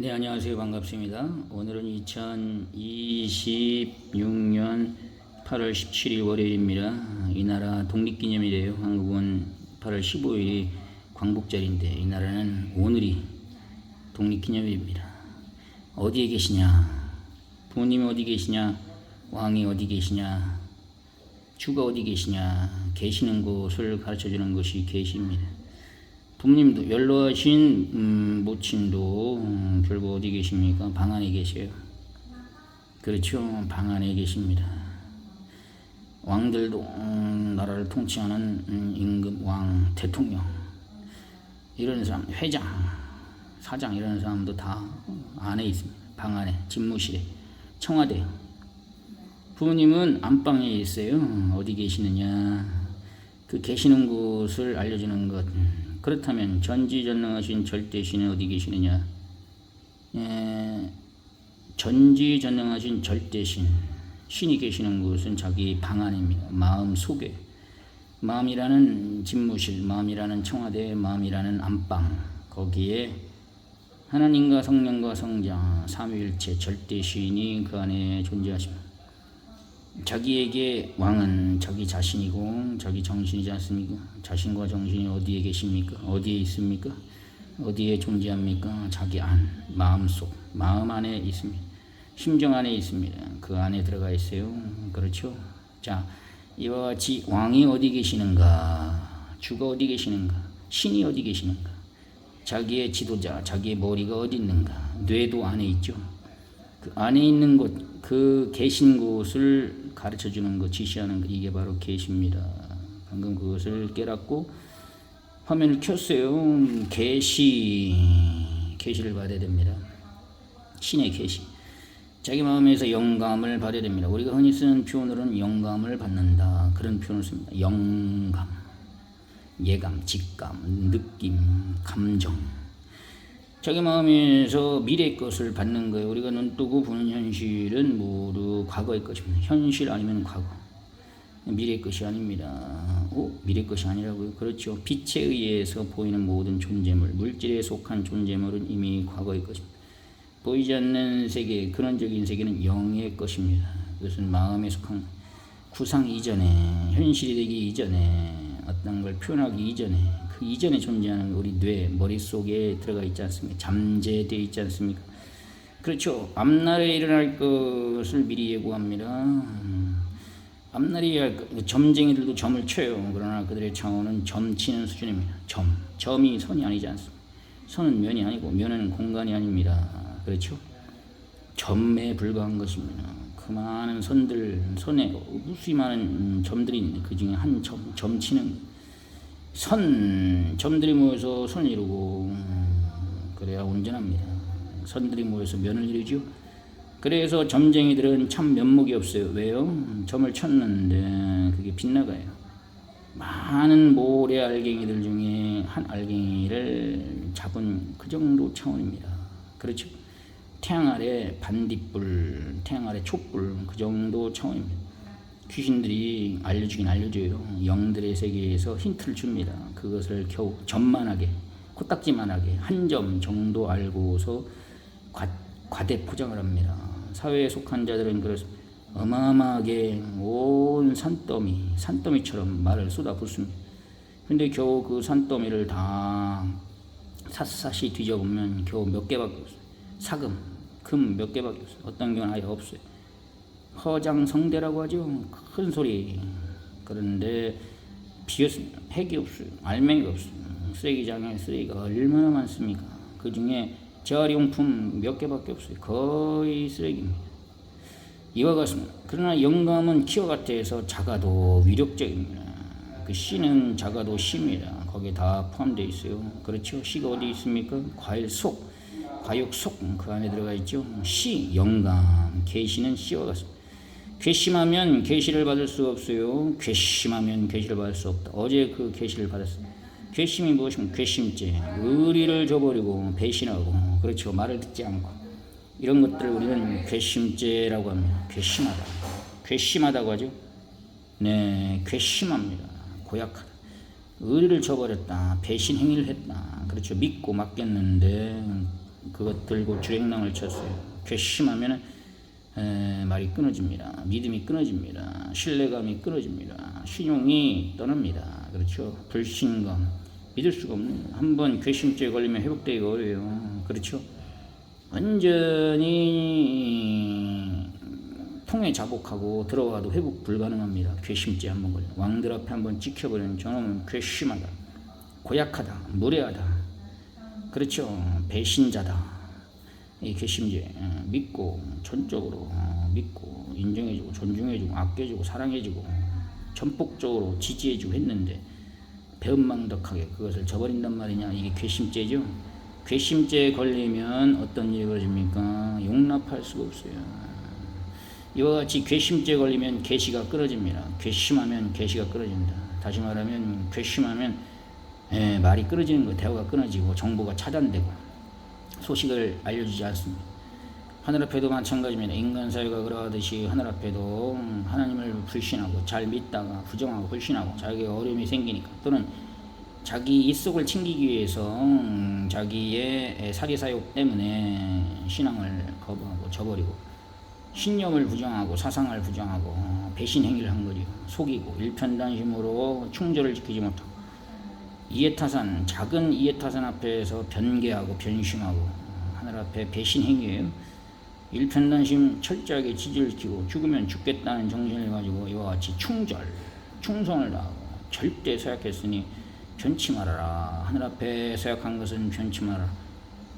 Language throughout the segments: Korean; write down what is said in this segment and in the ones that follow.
네, 안녕하세요. 반갑습니다. 오늘은 2026년 8월 17일 월요일입니다. 이 나라 독립기념일이에요. 한국은 8월 15일이 광복절인데 이 나라는 오늘이 독립기념일입니다. 어디에 계시냐? 부모님이 어디 계시냐? 왕이 어디 계시냐? 주가 어디 계시냐? 계시는 곳을 가르쳐주는 것이 계시입니다. 부모님도 연로하신 모친도 결국 어디 계십니까? 방 안에 계세요. 그렇죠. 방 안에 계십니다. 왕들도 나라를 통치하는 임금, 왕, 대통령 이런 사람, 회장, 사장 이런 사람도 다 안에 있습니다. 방 안에, 집무실에, 청와대. 부모님은 안방에 있어요. 어디 계시느냐? 그 계시는 곳을 알려주는 것. 그렇다면 전지전능하신 절대신은 어디 계시느냐? 전지전능하신 절대신, 신이 계시는 곳은 자기 방 안입니다. 마음 속에. 마음이라는 집무실, 마음이라는 청와대, 마음이라는 안방. 거기에 하나님과 성령과 성자, 삼위일체 절대신이 그 안에 존재하십니다. 자기에게 왕은 자기 자신이고 자기 정신이지 않습니까? 자신과 정신이 어디에 계십니까? 어디에 있습니까? 어디에 존재합니까? 자기 안, 마음속, 마음 안에 있습니다. 심정 안에 있습니다. 그 안에 들어가 있어요. 그렇죠? 자, 이와 같이 왕이 어디 계시는가? 주가 어디 계시는가? 신이 어디 계시는가? 자기의 지도자, 자기의 머리가 어디 있는가? 뇌도 안에 있죠. 그 안에 있는 곳, 그 계신 곳을 가르쳐 주는 것, 지시하는 것, 이게 바로 계시입니다. 방금 그것을 깨닫고 화면을 켰어요. 계시를 받아야 됩니다. 신의 계시. 자기 마음에서 영감을 받아야 됩니다. 우리가 흔히 쓰는 표현으로는 영감을 받는다. 그런 표현을 씁니다. 영감, 예감, 직감, 느낌, 감정. 자기 마음에서 미래의 것을 받는 거예요. 우리가 눈 뜨고 보는 현실은 모두 과거의 것입니다. 현실 아니면 과거. 미래의 것이 아닙니다. 미래의 것이 아니라고요? 그렇죠. 빛에 의해서 보이는 모든 존재물, 물질에 속한 존재물은 이미 과거의 것입니다. 보이지 않는 세계, 근원적인 세계는 영의 것입니다. 그것은 마음에 속한 구상 이전에, 현실이 되기 이전에, 어떤 걸 표현하기 이전에, 그 이전에 존재하는 우리 뇌, 머릿속에 들어가 있지 않습니까? 잠재되어 있지 않습니까? 그렇죠. 앞날에 일어날 것을 미리 예고합니다. 앞날에 점쟁이들도 점을 쳐요. 그러나 그들의 차원은 점치는 수준입니다. 점이 선이 아니지 않습니까? 선은 면이 아니고 면은 공간이 아닙니다. 그렇죠? 점에 불과한 것입니다. 그 많은 선에 무수히 많은 점들이 있는데 그 중에 한 점치는 점들이 모여서 선을 이루고 그래야 온전합니다. 선들이 모여서 면을 이루죠. 그래서 점쟁이들은 참 면목이 없어요. 왜요? 점을 쳤는데 그게 빗나가요. 많은 모래 알갱이들 중에 한 알갱이를 잡은 그 정도 차원입니다. 그렇죠? 태양 아래 반딧불, 태양 아래 촛불 그 정도 차원입니다. 귀신들이 알려주긴 알려줘요. 영들의 세계에서 힌트를 줍니다. 그것을 겨우 점만하게, 코딱지만하게 한 점 정도 알고서 과대 포장을 합니다. 사회에 속한 자들은 그렇습니다. 어마어마하게 온 산더미처럼 말을 쏟아붓습니다. 근데 겨우 그 산더미를 다 샅샅이 뒤져보면 겨우 몇 개밖에 없어요. 금 몇 개밖에 없어요. 어떤 경우는 아예 없어요. 허장성대라고 하죠. 큰 소리. 그런데 비었습니다. 핵이 없어요. 알맹이가 없어요. 쓰레기장에 쓰레기가 얼마나 많습니까? 그 중에 재활용품 몇 개밖에 없어요. 거의 쓰레기입니다. 이와 같습니다. 그러나 영감은 키와 같아서 작아도 위력적입니다. 그 씨는 작아도 씨입니다. 거기에 다 포함되어 있어요. 그렇죠? 씨가 어디 있습니까? 과일 속, 과육 속 그 안에 들어가 있죠. 씨, 영감, 계시는 씨와 같습니다. 괘씸하면 계시를 받을 수 없어요. 괘씸하면 계시를 받을 수 없다. 어제 그 계시를 받았어요. 괘씸이 무엇이면 괘씸죄, 의리를 저버리고 배신하고, 그렇죠. 말을 듣지 않고 이런 것들을 우리는 괘씸죄라고 합니다. 괘씸하다고 하죠. 네, 괘씸합니다. 고약하다. 의리를 저버렸다. 배신 행위를 했다. 그렇죠. 믿고 맡겼는데 그것 들고 주행랑을 쳤어요. 괘씸하면 말이 끊어집니다. 믿음이 끊어집니다. 신뢰감이 끊어집니다. 신용이 떠납니다. 그렇죠. 불신감, 믿을 수가 없네요. 한번 괘씸죄에 걸리면 회복되기가 어려워요. 그렇죠. 완전히 통에 자복하고 들어가도 회복 불가능합니다. 괘씸죄 한번 걸려. 왕들 앞에 한번 찍혀버리는 저놈은 괘씸하다, 고약하다, 무례하다. 그렇죠. 배신자다. 이 괘씸죄 믿고 전적으로 믿고 인정해주고 존중해주고 아껴주고 사랑해주고 전폭적으로 지지해주고 했는데 배은망덕하게 그것을 저버린단 말이냐. 이게 괘씸죄죠. 괘씸죄에 걸리면 어떤 일이 벌어집니까? 용납할 수가 없어요. 이와 같이 괘씸죄에 걸리면 계시가 끊어집니다. 괘씸하면 계시가 끊어집니다. 다시 말하면 괘씸하면 말이 끊어지는 거, 대화가 끊어지고 정보가 차단되고 소식을 알려주지 않습니다. 하늘 앞에도 마찬가지입니다. 인간 사회가 그러하듯이 하늘 앞에도 하나님을 불신하고 잘 믿다가 부정하고 불신하고 자기가 어려움이 생기니까 또는 자기 입속을 챙기기 위해서 자기의 사리사욕 때문에 신앙을 거부하고 저버리고 신념을 부정하고 사상을 부정하고 배신 행위를 한 거죠. 속이고 일편단심으로 충절을 지키지 못하고 이해타산, 작은 이해타산 앞에서 변개하고 변심하고 하늘 앞에 배신 행위예요. 일편단심 철저하게 지지를 지키고 죽으면 죽겠다는 정신을 가지고 이와 같이 충성을 다하고 절대 서약했으니 변치 말아라. 하늘 앞에 서약한 것은 변치 말아라.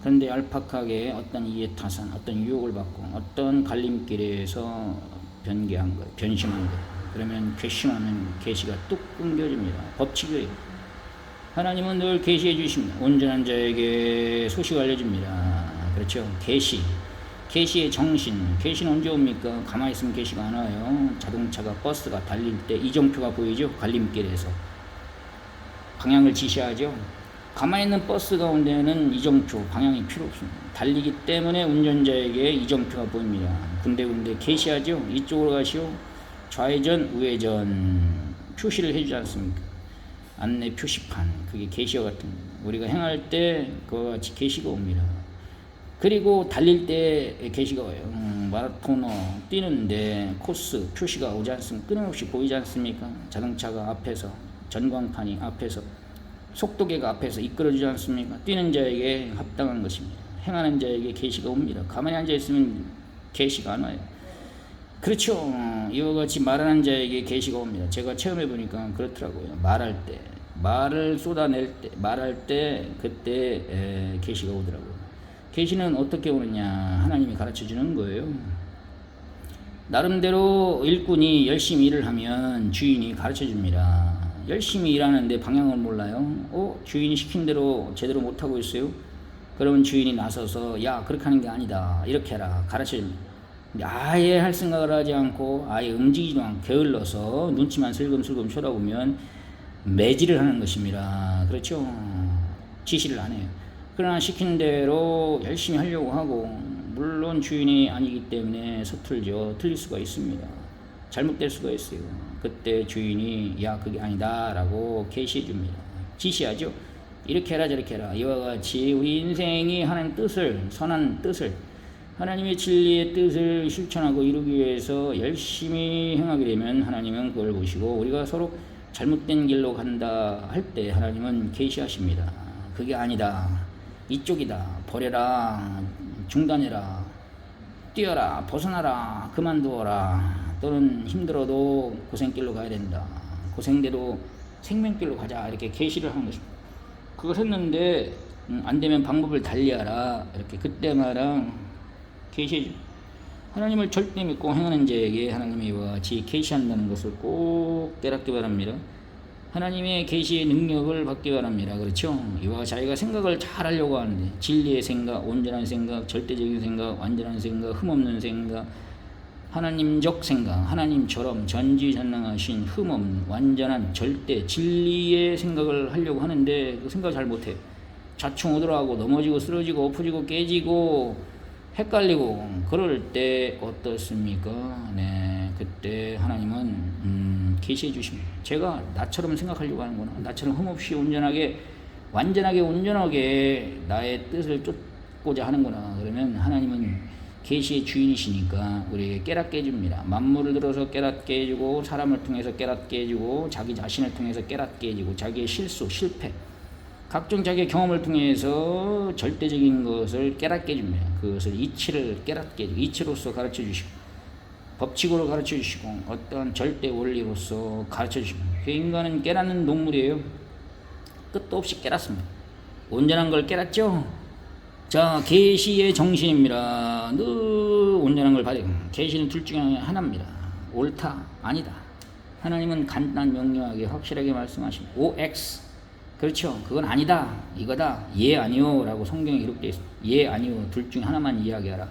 그런데 얄팍하게 어떤 이해타산, 어떤 유혹을 받고 어떤 갈림길에서 변개한 거예요. 변심한 거예요. 그러면 괘씸하면 계시가 뚝 끊겨집니다. 법칙이에요. 하나님은 늘 계시해 주십니다. 온전한 자에게 소식 알려줍니다. 그렇죠. 계시의 정신. 계시는 언제 옵니까? 가만히 있으면 계시가 안 와요. 자동차가 버스가 달릴 때 이정표가 보이죠. 갈림길에서 방향을 지시하죠. 가만히 있는 버스 가운데는 이정표, 방향이 필요 없습니다. 달리기 때문에 운전자에게 이정표가 보입니다. 군데군데 계시하죠. 이쪽으로 가시오. 좌회전, 우회전 표시를 해주지 않습니까? 안내 표시판, 그게 계시와 같은 거예요. 우리가 행할 때 그와 같이 계시가 옵니다. 그리고 달릴 때 계시가 와요. 마라토너 뛰는데 코스 표시가 오지 않습니까? 끊임없이 보이지 않습니까? 자동차가 앞에서, 전광판이 앞에서, 속도계가 앞에서 이끌어주지 않습니까? 뛰는 자에게 합당한 것입니다. 행하는 자에게 계시가 옵니다. 가만히 앉아있으면 계시가 안 와요. 그렇죠. 이와 같이 말하는 자에게 계시가 옵니다. 제가 체험해 보니까 그렇더라고요. 말을 쏟아낼 때, 말할 때 그때 계시가 오더라고요. 계시는 어떻게 오느냐? 하나님이 가르쳐 주는 거예요. 나름대로 일꾼이 열심히 일을 하면 주인이 가르쳐 줍니다. 열심히 일하는데 방향을 몰라요. 주인이 시킨 대로 제대로 못하고 있어요. 그러면 주인이 나서서 야, 그렇게 하는 게 아니다, 이렇게 해라, 가르쳐 줍니다. 아예 할 생각을 하지 않고 아예 움직이지도 않고 게을러서 눈치만 슬금슬금 쳐다보면 매질을 하는 것입니다. 그렇죠. 지시를 안 해요. 그러나 시킨 대로 열심히 하려고 하고, 물론 주인이 아니기 때문에 서툴죠. 틀릴 수가 있습니다. 잘못될 수가 있어요. 그때 주인이 야, 그게 아니다 라고 계시해 줍니다. 지시하죠. 이렇게 해라 저렇게 해라. 이와 같이 우리 인생이 하나님 뜻을, 선한 뜻을, 하나님의 진리의 뜻을 실천하고 이루기 위해서 열심히 행하게 되면 하나님은 그걸 보시고 우리가 서로 잘못된 길로 간다 할 때 하나님은 계시하십니다. 그게 아니다, 이쪽이다, 버려라, 중단해라, 뛰어라, 벗어나라, 그만두어라, 또는 힘들어도 고생길로 가야 된다, 고생돼도 생명길로 가자, 이렇게 계시를 하는 것입니다. 그걸 했는데 안 되면 방법을 달리하라, 이렇게 그때마다 계시해줍니다. 하나님을 절대 믿고 행하는 자에게 하나님이 이와 같이 계시한다는 것을 꼭 깨닫기 바랍니다. 하나님의 계시의 능력을 받기 바랍니다. 그렇죠? 이와 자기가 생각을 잘 하려고 하는데 진리의 생각, 온전한 생각, 절대적인 생각, 완전한 생각, 흠없는 생각, 하나님적 생각, 하나님처럼 전지전능하신 흠없는 완전한 절대 진리의 생각을 하려고 하는데 그 생각을 잘 못해요. 좌충우돌하고 넘어지고 쓰러지고 엎어지고 깨지고 헷갈리고 그럴 때 어떻습니까? 네, 그때 하나님은 계시해 주십니다. 제가 나처럼 생각하려고 하는구나, 나처럼 흠없이 온전하게 완전하게 온전하게 나의 뜻을 깨닫고자 하는구나. 그러면 하나님은 계시의 주인이시니까 우리에게 깨닫게 해줍니다. 만물을 들어서 깨닫게 해주고 사람을 통해서 깨닫게 해주고 자기 자신을 통해서 깨닫게 해주고 자기의 실수, 실패 각종 자기의 경험을 통해서 절대적인 것을 깨닫게 해줍니다. 그것을 이치를 깨닫게 해주고 이치로서 가르쳐 주시고 법칙으로 가르쳐 주시고 어떤 절대 원리로서 가르쳐 주시고 그 인간은 깨닫는 동물이에요. 끝도 없이 깨닫습니다. 온전한 걸 깨닫죠? 자, 계시의 정신입니다. 늘 온전한 걸 받아요. 계시는 둘 중에 하나입니다. 옳다, 아니다. 하나님은 간단 명료하게 확실하게 말씀하십니다. OX 그렇죠. 그건 아니다. 이거다. 예, 아니요. 라고 성경에 기록되어 있습니다. 예, 아니요. 둘 중에 하나만 이야기하라.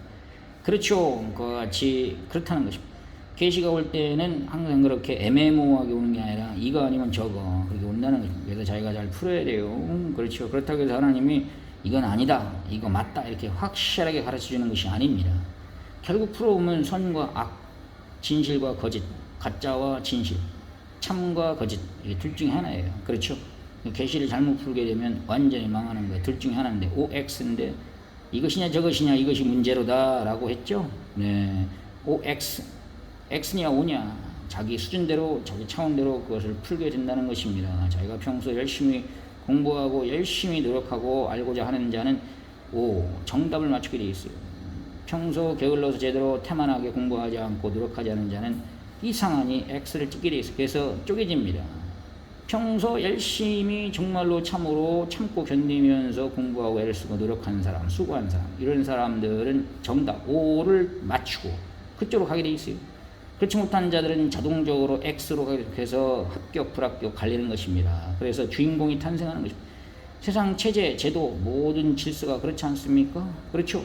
그렇죠. 그와 같이 그렇다는 것입니다. 계시가 올 때는 항상 그렇게 애매모호하게 오는 게 아니라 이거 아니면 저거 그렇게 온다는 것입니다. 그래서 자기가 잘 풀어야 돼요. 그렇죠. 그렇다고 해서 하나님이 이건 아니다. 이거 맞다. 이렇게 확실하게 가르쳐주는 것이 아닙니다. 결국 풀어보면 선과 악, 진실과 거짓, 가짜와 진실, 참과 거짓 이게 둘 중에 하나예요. 그렇죠. 계시를 잘못 풀게 되면 완전히 망하는 거예요. 둘 중에 하나인데 OX인데 이것이냐 저것이냐 이것이 문제로다 라고 했죠. 네, OX X냐 O냐 자기 수준대로 자기 차원대로 그것을 풀게 된다는 것입니다. 자기가 평소 열심히 공부하고 열심히 노력하고 알고자 하는 자는 O 정답을 맞추게 돼 있어요. 평소 게을러서 제대로 태만하게 공부하지 않고 노력하지 않은 자는 이상하니 X를 찍게 돼 있어요. 그래서 쪼개집니다. 평소 열심히 정말로 참으로 참고 견디면서 공부하고 애를 쓰고 노력하는 사람, 수고하는 사람 이런 사람들은 정답 O를 맞추고 그쪽으로 가게 돼 있어요. 그렇지 못한 자들은 자동적으로 X로 가게 돼서 합격, 불합격 갈리는 것입니다. 그래서 주인공이 탄생하는 것입니다. 세상 체제, 제도, 모든 질서가 그렇지 않습니까? 그렇죠.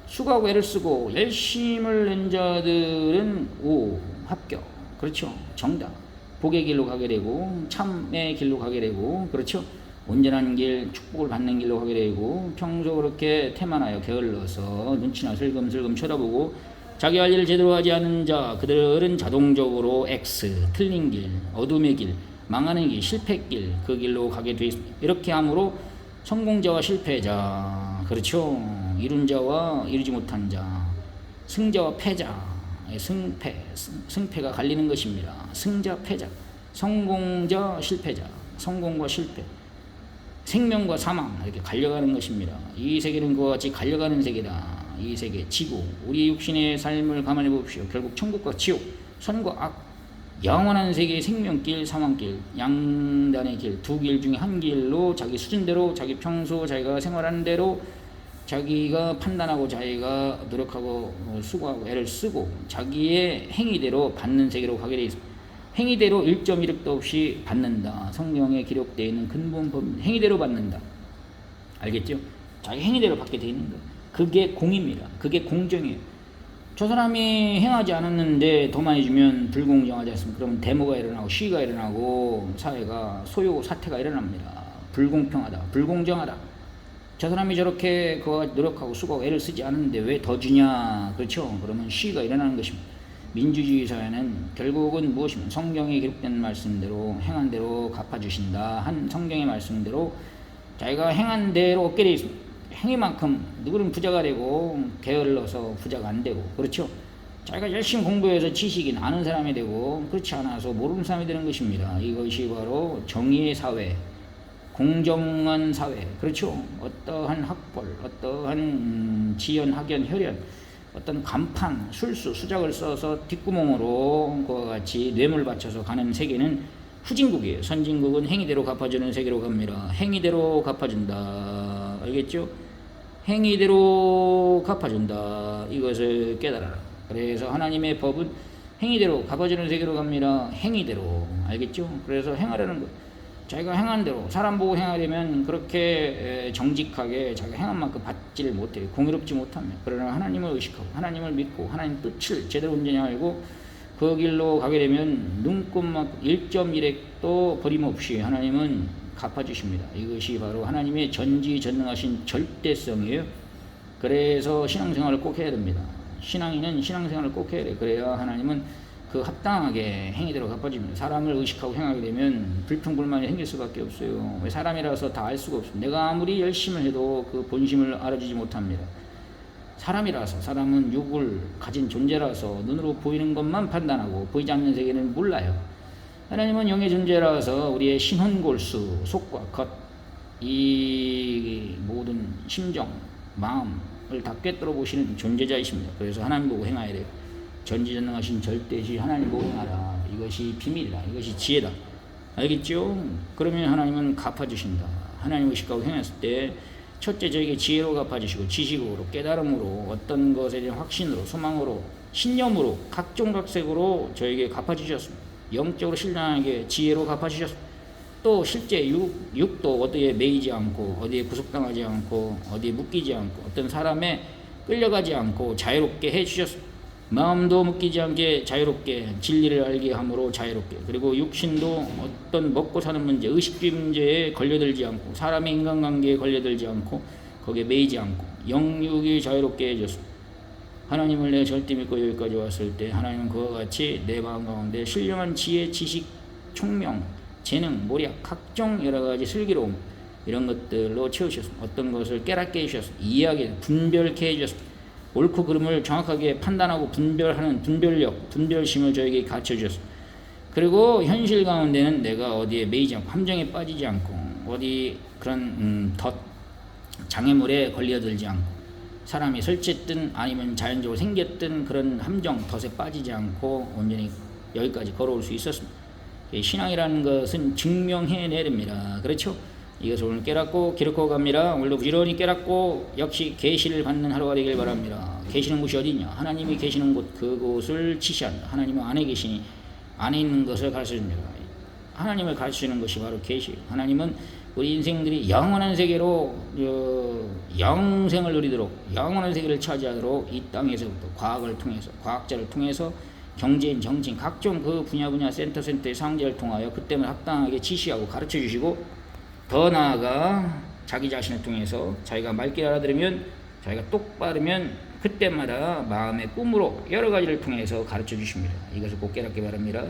수고하고 애를 쓰고 열심을 낸 자들은 O, 합격. 그렇죠. 정답. 복의 길로 가게 되고 참의 길로 가게 되고 그렇죠. 온전한 길, 축복을 받는 길로 가게 되고 평소 그렇게 태만하여 게을러서 눈치나 슬금슬금 쳐다보고 자기 할 일을 제대로 하지 않은 자 그들은 자동적으로 X, 틀린 길, 어둠의 길, 망하는 길, 실패 길, 그 길로 가게 되어 있습니다. 이렇게 함으로 성공자와 실패자, 그렇죠. 이룬 자와 이루지 못한 자, 승자와 패자, 승패가 갈리는 것입니다. 승자, 패자, 성공자, 실패자, 성공과 실패, 생명과 사망 이렇게 갈려가는 것입니다. 이 세계는 그와 같이 갈려가는 세계다. 이 세계, 지구, 우리 육신의 삶을 가만히 봅시오. 결국 천국과 지옥, 선과 악, 영원한 세계의 생명길, 사망길, 양단의 길, 두 길 중에 한 길로 자기 수준대로 자기 평소 자기가 생활하는 대로 자기가 판단하고 자기가 노력하고 수고하고 애를 쓰고 자기의 행위대로 받는 세계로 가게 되어 있습니다. 행위대로 1.1획도 없이 받는다. 성경에 기록되어 있는 근본법 행위대로 받는다. 알겠죠? 자기 행위대로 받게 되어 있는 거. 그게 공입니다. 그게 공정이에요. 저 사람이 행하지 않았는데 더 많이 주면 불공정하지 않습니까? 그러면 데모가 일어나고 시위가 일어나고 사회가 소요 사태가 일어납니다. 불공평하다. 불공정하다. 저 사람이 저렇게 그와 노력하고 수고하고 애를 쓰지 않았는데 왜 더 주냐. 그렇죠? 그러면 시위가 일어나는 것입니다. 민주주의 사회는 결국은 무엇이면 성경에 기록된 말씀대로 행한 대로 갚아주신다. 한 성경의 말씀대로 자기가 행한 대로 얻게 되어 있습니다. 행위만큼 누구는 부자가 되고 게을러서 부자가 안 되고 그렇죠. 자기가 열심히 공부해서 지식인 아는 사람이 되고 그렇지 않아서 모르는 사람이 되는 것입니다. 이것이 바로 정의의 사회, 공정한 사회, 그렇죠. 어떠한 학벌, 어떠한 지연, 학연, 혈연, 어떤 간판, 술수, 수작을 써서 뒷구멍으로 그와 같이 뇌물 바쳐서 가는 세계는 후진국이에요. 선진국은 행위대로 갚아주는 세계로 갑니다. 행위대로 갚아준다. 알겠죠? 행위대로 갚아준다. 이것을 깨달아라. 그래서 하나님의 법은 행위대로 갚아주는 세계로 갑니다. 행위대로. 알겠죠? 그래서 행하라는 거. 자기가 행한 대로 사람 보고 행하려면 그렇게 정직하게 자기가 행한 만큼 받지를 못해요. 공의롭지 못하면. 그러나 하나님을 의식하고 하나님을 믿고 하나님 뜻을 제대로 온전히 알고 그 길로 가게 되면 눈꼽만큼 1.1획도 버림없이 하나님은 갚아주십니다. 이것이 바로 하나님의 전지전능하신 절대성이에요. 그래서 신앙생활을 꼭 해야 됩니다. 신앙인은 신앙생활을 꼭 해야 돼요. 그래야 하나님은 그 합당하게 행위대로 갚아집니다. 사람을 의식하고 행하게 되면 불평불만이 생길 수밖에 없어요. 왜 사람이라서 다 알 수가 없습니다. 내가 아무리 열심을 해도 그 본심을 알아주지 못합니다. 사람이라서, 사람은 육을 가진 존재라서 눈으로 보이는 것만 판단하고 보이지 않는 세계는 몰라요. 하나님은 영의 존재라서 우리의 신혼골수, 속과 겉, 이 모든 심정, 마음을 다 꿰뚫어 보시는 존재자이십니다. 그래서 하나님 보고 행하야 돼요. 전지전능하신 절대시 하나님 보고 행하라. 이것이 비밀이다. 이것이 지혜다. 알겠죠? 그러면 하나님은 갚아주신다. 하나님 의식하고 행했을 때 첫째 저에게 지혜로 갚아주시고 지식으로 깨달음으로 어떤 것에 대한 확신으로 소망으로 신념으로 각종 각색으로 저에게 갚아주셨습니다. 영적으로 신령하게 지혜로 갚아주셨습니다. 또 실제 육도 어디에 매이지 않고 어디에 구속당하지 않고 어디에 묶이지 않고 어떤 사람에 끌려가지 않고 자유롭게 해주셨습니다. 마음도 묶이지 않게 자유롭게 진리를 알게 함으로 자유롭게, 그리고 육신도 어떤 먹고 사는 문제, 의식주의 문제에 걸려들지 않고 사람의 인간관계에 걸려들지 않고 거기에 매이지 않고 영육이 자유롭게 해줬습니다. 하나님을 내가 절대 믿고 여기까지 왔을 때 하나님은 그와 같이 내 마음 가운데 신령한 지혜, 지식, 총명, 재능, 모략, 각종 여러가지 슬기로움 이런 것들로 채우셨습니다. 어떤 것을 깨닫게 해주셨습니다. 이해하게 분별케 해주셨습니다. 옳고 그름을 정확하게 판단하고 분별하는 분별력, 분별심을 저에게 가르쳐주셨습니다. 그리고 현실 가운데는 내가 어디에 매이지 않고 함정에 빠지지 않고 어디 그런 장애물에 걸려들지 않고 사람이 설치했든 아니면 자연적으로 생겼든 그런 함정, 덫에 빠지지 않고 온전히 여기까지 걸어올 수 있었습니다. 신앙이라는 것은 증명해내야 됩니다. 그렇죠? 이것을 오늘 깨닫고 기록하고 갑니다. 오늘도 부지런히 깨닫고 역시 계시를 받는 하루가 되길 바랍니다. 계시는 곳이 어디냐? 하나님이 계시는 곳, 그곳을 지시한다. 하나님은 안에 계시니 안에 있는 것을 가르쳐줍니다. 하나님을 가르치는 것이 바로 계시. 하나님은 우리 인생들이 영원한 세계로 영생을 누리도록 영원한 세계를 차지하도록 이 땅에서부터 과학을 통해서 과학자를 통해서 경제인, 정치인 각종 그 분야 센터의 상제를 통하여 그 때문에 합당하게 지시하고 가르쳐주시고 더 나아가 자기 자신을 통해서 자기가 맑게 알아들으면 자기가 똑바르면 그때마다 마음의 꿈으로 여러 가지를 통해서 가르쳐 주십니다. 이것을 꼭 깨닫기 바랍니다.